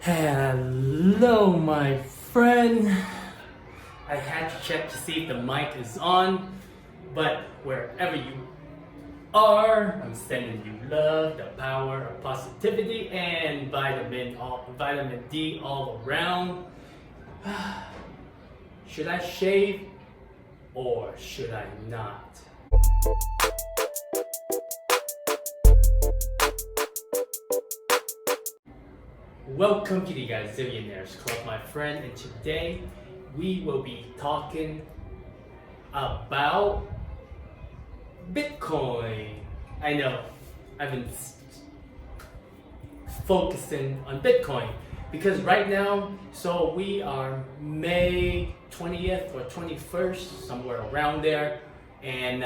Hello, my friend. I had to check to see if the mic is on, but wherever you are, I'm sending you love, the power of positivity, and vitamin D all around. Should I shave or should I not? Welcome to the Gazillionaires Club, my friend, and today we will be talking about Bitcoin. I know I've been focusing on Bitcoin because right now, so we are May 20th or 21st, somewhere around there, and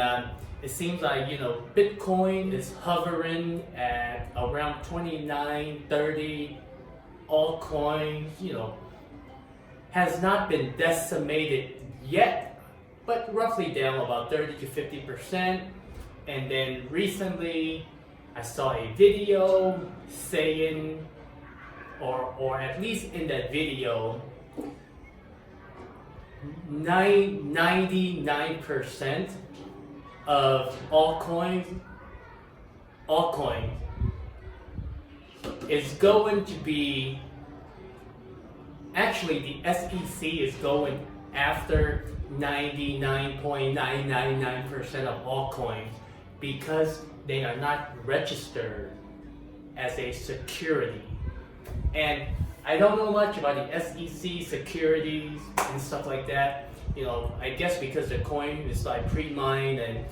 it seems like, Bitcoin is hovering at around 29, 30. Altcoins, has not been decimated yet, but roughly down about 30 to 50%. And then recently, I saw a video saying, or at least in that video, 99% of altcoins is going to be, actually the SEC is going after 99.999% of altcoins because they are not registered as a security. And I don't know much about the SEC securities and stuff like that. I guess because the coin is like pre-mined and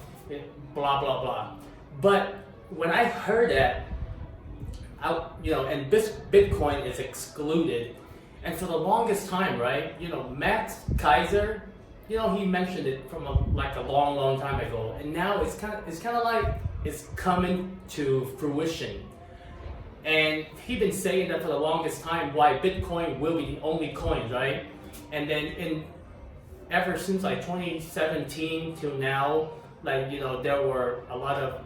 blah blah blah. But when I heard that, and Bitcoin is excluded, and for the longest time, right? Max Kaiser, he mentioned it from a long time ago, and now it's kind of like it's coming to fruition. And he's been saying that for the longest time, why Bitcoin will be the only coin, right? And then ever since 2017 till now, there were a lot of,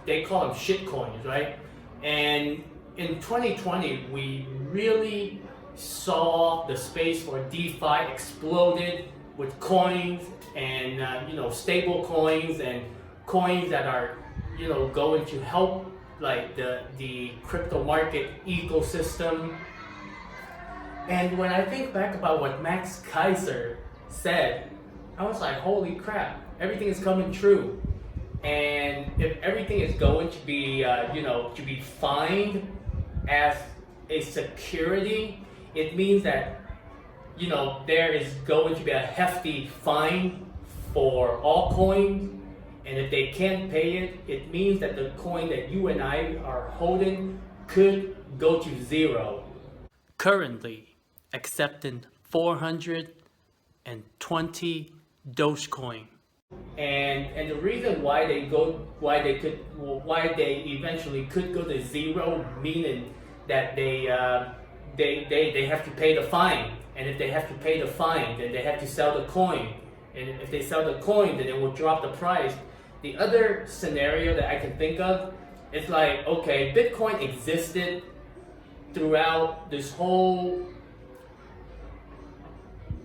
they call them shit coins, right? And in 2020, we really saw the space for DeFi exploded with coins and stable coins and coins that are going to help the crypto market ecosystem. And when I think back about what Max Kaiser said, I was like, holy crap, everything is coming true. And if everything is going to be to be fined as a security, it means that there is going to be a hefty fine for all coins, and if they can't pay it, it means that the coin that you and I are holding could go to zero. Currently accepting 420 Dogecoin. And the reason why they eventually could go to zero, meaning that they have to pay the fine, and if they have to pay the fine, then they have to sell the coin, and if they sell the coin, then it will drop the price. The other scenario that I can think of is okay, Bitcoin existed throughout this whole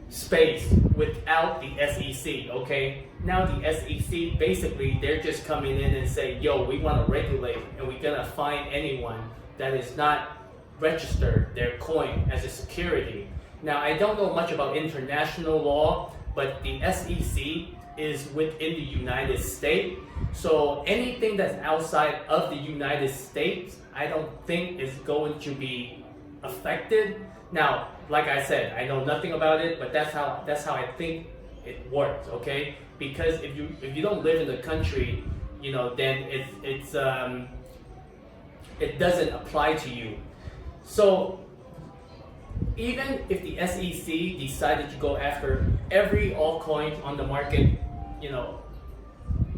space without the SEC, okay? Now the SEC, basically, they're just coming in and say, yo, we want to regulate, and we're gonna fine anyone that is not registered their coin as a security. Now, I don't know much about international law, but the SEC is within the United States. So anything that's outside of the United States, I don't think is going to be affected. Now, like I said, I know nothing about it, but that's how I think it works, okay? Because if you don't live in the country, then it doesn't apply to you. So even if the SEC decided to go after every altcoin on the market,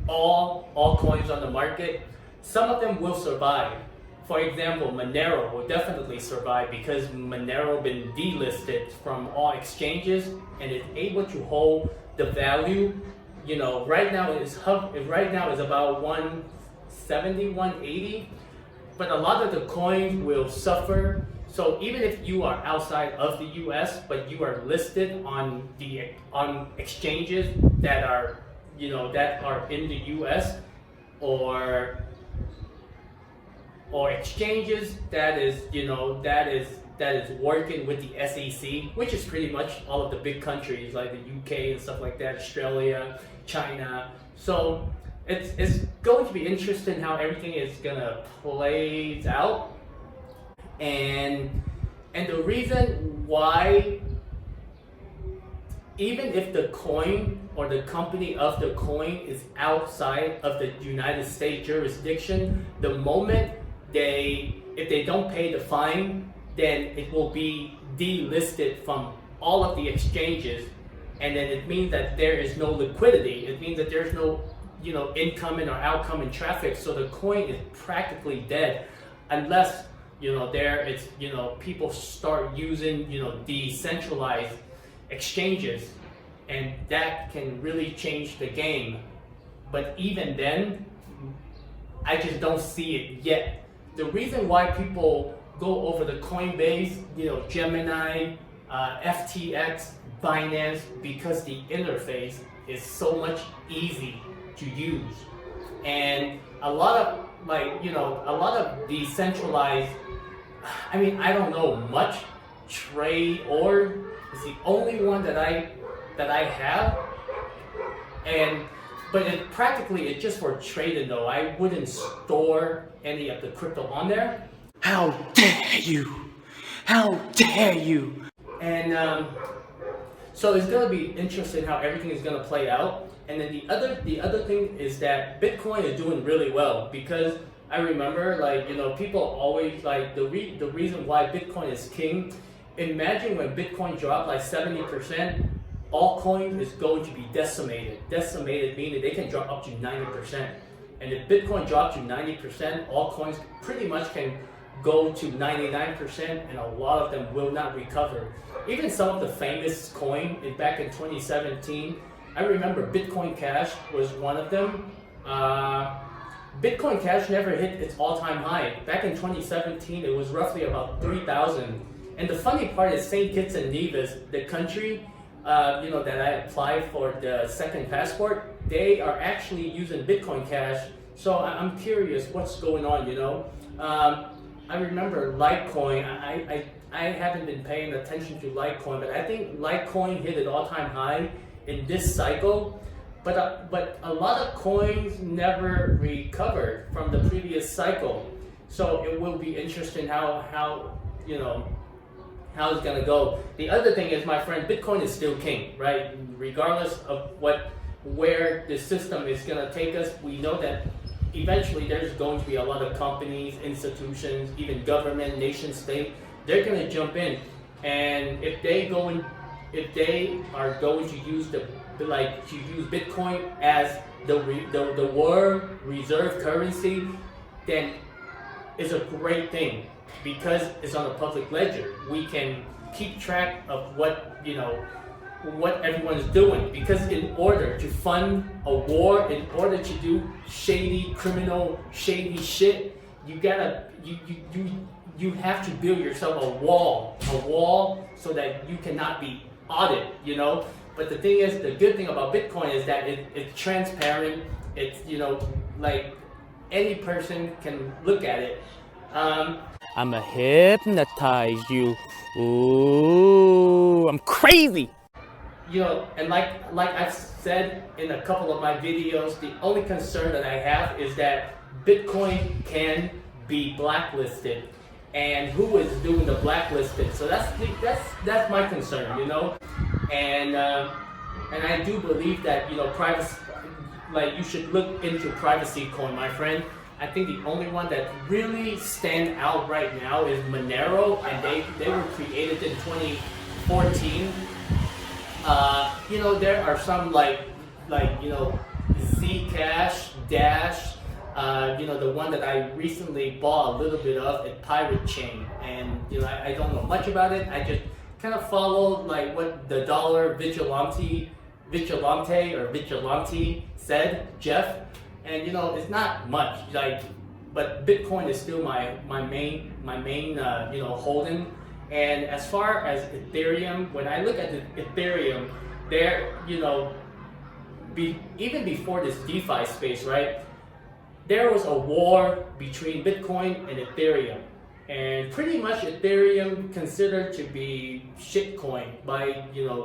all coins on the market, some of them will survive. For example, Monero will definitely survive because Monero been delisted from all exchanges and is able to hold the value. Right now is about 170, 180, but a lot of the coins will suffer So even if you are outside of the U.S., but you are listed on exchanges that are in the U.S. or exchanges that is working with the SEC, which is pretty much all of the big countries like the UK and stuff like that, Australia, China. So it's going to be interesting how everything is gonna play out. And the reason why, even if the coin or the company of the coin is outside of the United States jurisdiction, the moment if they don't pay the fine, then it will be delisted from all of the exchanges, and then it means that there is no liquidity. It means that there's no incoming or outgoing traffic. So the coin is practically dead, unless people start using decentralized exchanges, and that can really change the game. But even then, I just don't see it yet. The reason why people go over the Coinbase, Gemini, FTX, Binance, because the interface is so much easy to use, and a lot of decentralized. I mean, I don't know much. Trade or is the only one that I have, but it's just for trading though. I wouldn't store any of the crypto on there. How dare you! How dare you! And so it's gonna be interesting how everything is gonna play out. And then the other thing is that Bitcoin is doing really well, because I remember people always the reason why Bitcoin is king. Imagine when Bitcoin dropped 70%, altcoin is going to be decimated. Decimated meaning they can drop up to 90%. And if Bitcoin drops to 90%, altcoins pretty much can go to 99%, and a lot of them will not recover. Even some of the famous coin back in 2017, I remember Bitcoin Cash was one of them. Bitcoin Cash never hit its all-time high. Back in 2017, it was roughly about 3,000. And the funny part is St. Kitts and Nevis, the country that I applied for the second passport, they are actually using Bitcoin Cash. So I'm curious what's going on, I remember Litecoin. I haven't been paying attention to Litecoin, but I think Litecoin hit an all-time high in this cycle. But a lot of coins never recovered from the previous cycle. So it will be interesting how it's gonna go. The other thing is, my friend, Bitcoin is still king, right? Regardless of where the system is gonna take us, we know that eventually there's going to be a lot of companies, institutions, even government, nation state, they're gonna jump in. And if they are going to use use Bitcoin as the world reserve currency, then it's a great thing, because it's on the public ledger. We can keep track of what everyone's doing, because in order to fund a war, in order to do shady shit, you have to build yourself a wall so that you cannot be audited, But the thing is, the good thing about Bitcoin is that it's transparent. It's any person can look at it. I'ma hypnotize you. Ooh, I'm crazy. And like I've said in a couple of my videos, the only concern that I have is that Bitcoin can be blacklisted, and who is doing the blacklisting? So that's my concern, And I do believe that privacy, you should look into privacy coin, my friend. I think the only one that really stand out right now is Monero, and they were created in 2014. There are some Zcash, Dash, the one that I recently bought a little bit of, is Pirate Chain, and I don't know much about it. I just kind of followed what the dollar vigilante said, Jeff, and it's not much. but Bitcoin is still my main holding. And as far as Ethereum, when I look at the Ethereum, there, even before this DeFi space, right? There was a war between Bitcoin and Ethereum, and pretty much Ethereum considered to be shitcoin by the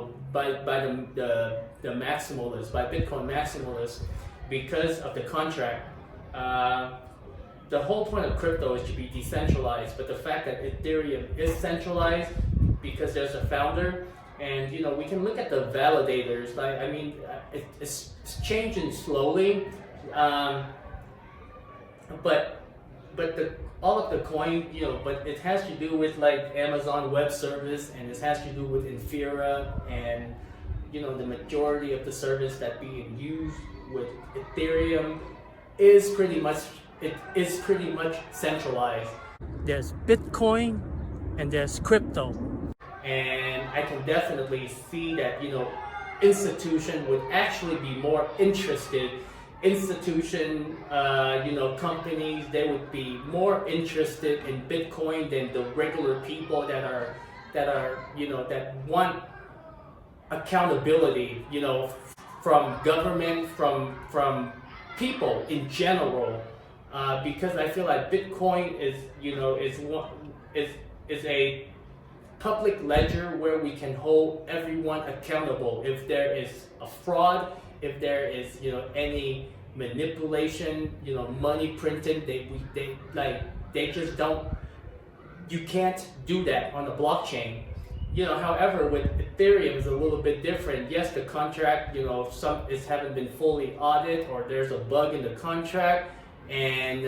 maximalists, by Bitcoin maximalists, because of the contract. The whole point of crypto is to be decentralized, but the fact that Ethereum is centralized because there's a founder, and we can look at the validators. It's changing slowly, but all of the coin, but it has to do with like Amazon Web Service, and it has to do with Infura, and the majority of the service that being used with Ethereum is pretty much centralized. There's Bitcoin and there's crypto, and I can definitely see that institution would actually be more interested. Companies, they would be more interested in Bitcoin than the regular people that want accountability, from government, from people in general, because I feel like Bitcoin is a public ledger where we can hold everyone accountable. If there is a fraud, if there is any manipulation, money printing, they just don't. You can't do that on the blockchain. However, with Ethereum is a little bit different. Yes, the contract, some haven't been fully audited, or there's a bug in the contract, and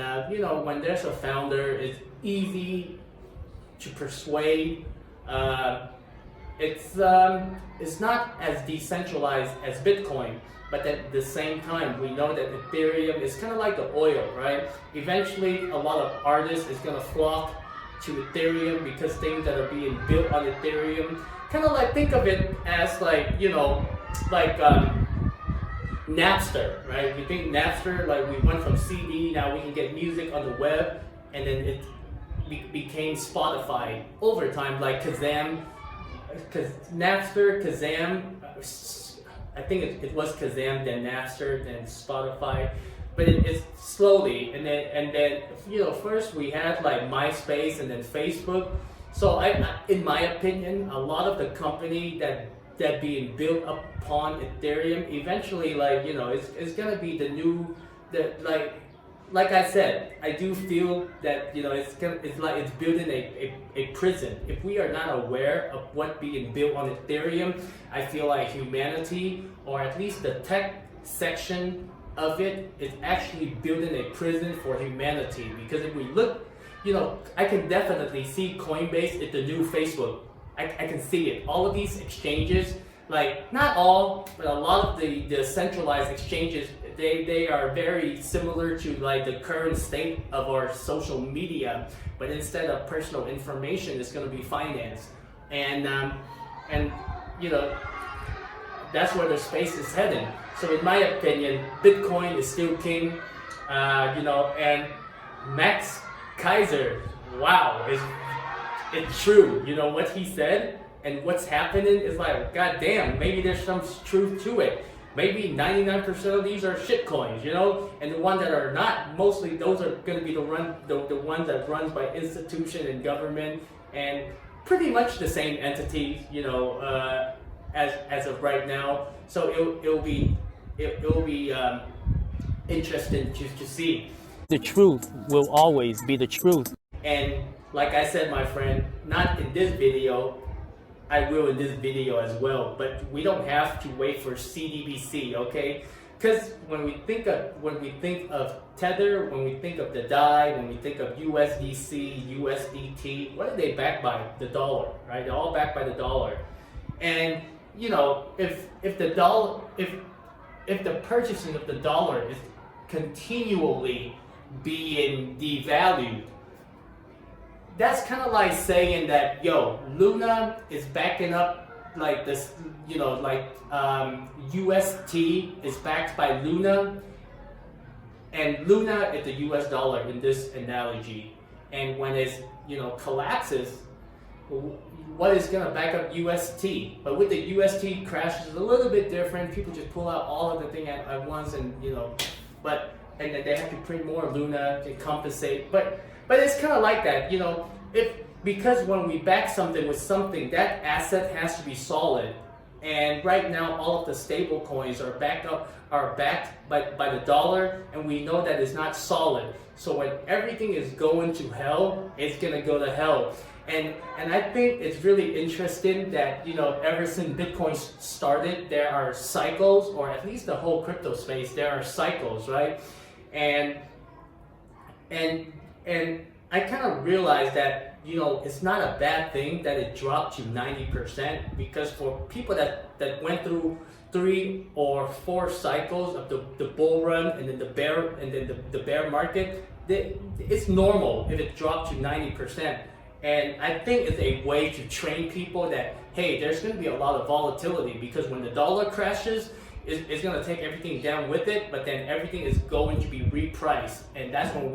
when there's a founder, it's easy to persuade. It's not as decentralized as Bitcoin, but at the same time, we know that Ethereum is kind of like the oil, right? Eventually, a lot of artists is gonna flock to Ethereum because things that are being built on Ethereum, kind of like, think of it as Napster, right? We think Napster, like we went from CD, now we can get music on the web, and then it became Spotify over time, like Kazam, I think it was Kazam, then Napster, then Spotify, but it's slowly, and then first we had like MySpace and then Facebook. So in my opinion, a lot of the company that being built upon Ethereum, eventually, it's gonna be the new, like I said, I do feel that it's building a prison. If we are not aware of what being built on Ethereum, I feel like humanity, or at least the tech section of it, is actually building a prison for humanity. Because if we look, I can definitely see Coinbase is the new Facebook. I can see it. All of these exchanges, like not all, but a lot of the centralized exchanges, they are very similar to like the current state of our social media, but instead of personal information, it's going to be finance, and that's where the space is heading. So in my opinion, Bitcoin is still king, and Max Kaiser, wow, it's true. What he said and what's happening is like, god damn, maybe there's some truth to it. Maybe 99% of these are shit coins, and the ones that are not, mostly those are going to be the ones that runs by institution and government, and pretty much the same entities, as of right now. So it'll be interesting to see. The truth will always be the truth. And like I said, my friend, not in this video, I will in this video as well, but we don't have to wait for CDBC, okay? Because when we think of Tether, when we think of the DAI, when we think of USDC, USDT, what are they backed by? The dollar, right? They're all backed by the dollar. And if the purchasing of the dollar is continually being devalued, that's kind of like saying that, Luna is backing up like this, UST is backed by Luna, And Luna is the US dollar in this analogy. And when it collapses, what is going to back up UST? But with the UST crashes, it's a little bit different. People just pull out all of the thing at once, and and then they have to print more Luna to compensate. But it's kind of like that, because when we back something with something, that asset has to be solid. And right now, all of the stable coins are backed by the dollar, and we know that it's not solid. So when everything is going to hell, it's gonna go to hell. And I think it's really interesting that ever since Bitcoin started, there are cycles, or at least the whole crypto space, there are cycles, right? And I kind of realized that it's not a bad thing that it dropped to 90%, because for people that went through 3 or 4 cycles of the bull run and then the bear market, it's normal if it dropped to 90%. And I think it's a way to train people that, hey, there's going to be a lot of volatility, because when the dollar crashes, it's going to take everything down with it, but then everything is going to be repriced, and that's when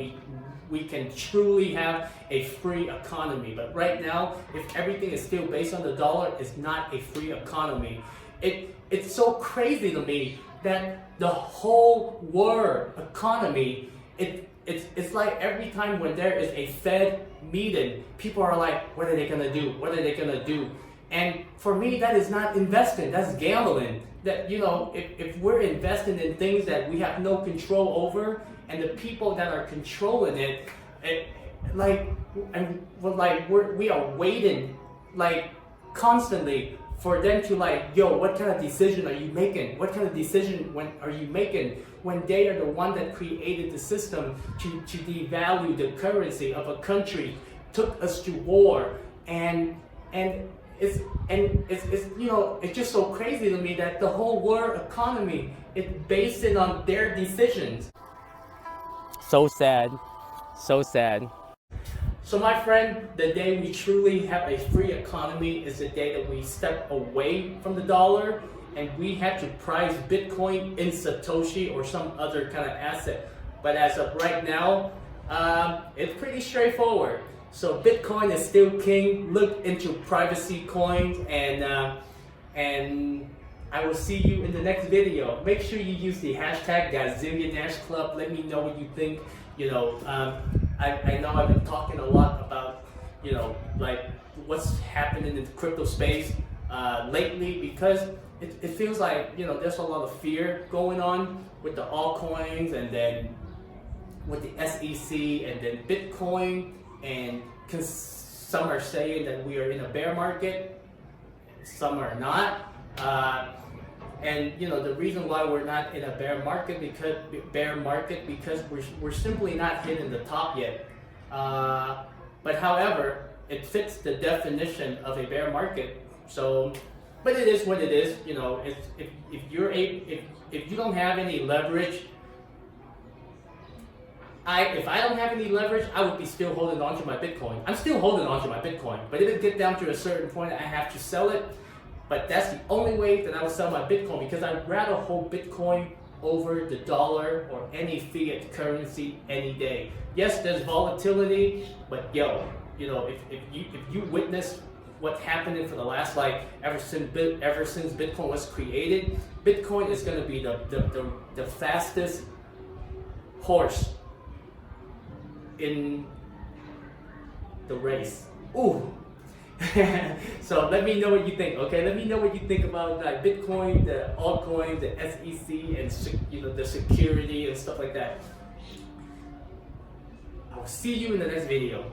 we can truly have a free economy. But right now, if everything is still based on the dollar, it's not a free economy. It's so crazy to me that the whole world economy, it's like every time when there is a Fed meeting, people are like, what are they gonna do? What are they gonna do? And for me, that is not investing, that's gambling. That, if we're investing in things that we have no control over, and the people that are controlling it, we are waiting, constantly for them to what kind of decision are you making? What kind of decision are you making when they are the one that created the system to devalue the currency of a country, took us to war, and it's just so crazy to me that the whole world economy is based on their decisions. So sad. So sad. So my friend, the day we truly have a free economy is the day that we step away from the dollar and we have to price Bitcoin in Satoshi or some other kind of asset. But as of right now, it's pretty straightforward. So Bitcoin is still king. Look into privacy coins, and I will see you in the next video. Make sure you use the hashtag Gazillionaires Club. Let me know what you think. I know I've been talking a lot about, what's happening in the crypto space lately, because it feels like, there's a lot of fear going on with the altcoins, and then with the SEC, and then Bitcoin, and some are saying that we are in a bear market, some are not. And the reason why we're not in a bear market because we're simply not hitting the top yet. But however, it fits the definition of a bear market. So, but it is what it is. If you don't have any leverage, if I don't have any leverage, I would be still holding on to my Bitcoin. I'm still holding on to my Bitcoin, but if it gets down to a certain point, I have to sell it. But that's the only way that I will sell my Bitcoin, because I'd rather hold Bitcoin over the dollar or any fiat currency any day. Yes, there's volatility, but if you witness what's happening for the last ever since Bitcoin was created, Bitcoin is going to be the fastest horse in the race. Ooh. So let me know what you think, okay? Let me know what you think about Bitcoin, the altcoins, the SEC, and the security and stuff like that. I will see you in the next video.